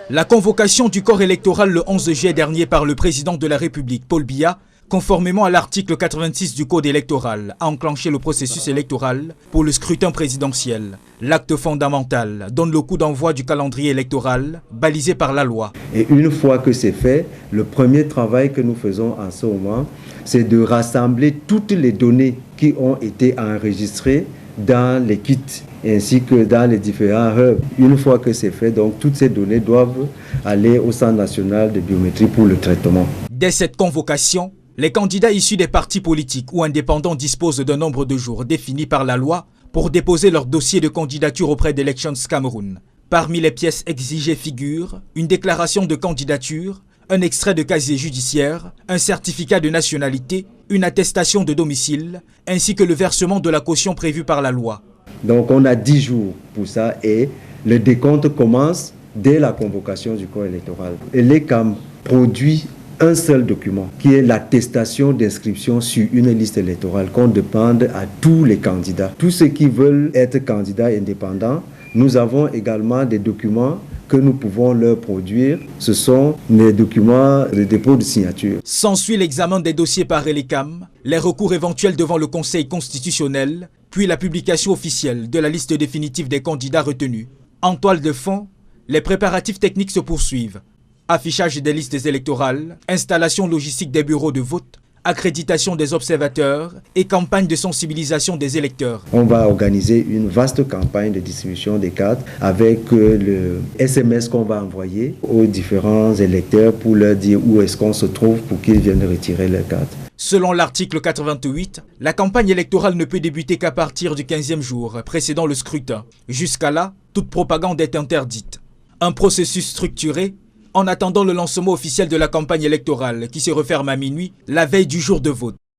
La convocation du corps électoral le 11 juillet dernier par le président de la République, Paul Biya, conformément à l'article 86 du Code électoral, a enclenché le processus électoral pour le scrutin présidentiel. L'acte fondamental donne le coup d'envoi du calendrier électoral, balisé par la loi. Et une fois que c'est fait, le premier travail que nous faisons en ce moment, c'est de rassembler toutes les données qui ont été enregistrées dans les kits ainsi que dans les différents hubs. Une fois que c'est fait, donc toutes ces données doivent aller au Centre national de biométrie pour le traitement. Dès cette convocation, les candidats issus des partis politiques ou indépendants disposent d'un nombre de jours défini par la loi pour déposer leur dossier de candidature auprès d'Elections Cameroun. Parmi les pièces exigées figurent une déclaration de candidature, un extrait de casier judiciaire, un certificat de nationalité, une attestation de domicile, ainsi que le versement de la caution prévue par la loi. Donc on a 10 jours pour ça et le décompte commence dès la convocation du corps électoral. Et l'ECAM produit un seul document qui est l'attestation d'inscription sur une liste électorale qu'on demande à tous les candidats. Tous ceux qui veulent être candidats indépendants, nous avons également des documents que nous pouvons leur produire. Ce sont les documents de dépôt de signature. S'ensuit l'examen des dossiers par l'ECAM, les recours éventuels devant le Conseil constitutionnel, puis la publication officielle de la liste définitive des candidats retenus. En toile de fond, les préparatifs techniques se poursuivent. Affichage des listes électorales, installation logistique des bureaux de vote, accréditation des observateurs et campagne de sensibilisation des électeurs. On va organiser une vaste campagne de distribution des cartes avec le SMS qu'on va envoyer aux différents électeurs pour leur dire où est-ce qu'on se trouve pour qu'ils viennent retirer leurs cartes. Selon l'article 88, la campagne électorale ne peut débuter qu'à partir du 15e jour précédant le scrutin. Jusqu'à là, toute propagande est interdite. Un processus structuré en attendant le lancement officiel de la campagne électorale qui se referme à minuit, la veille du jour de vote.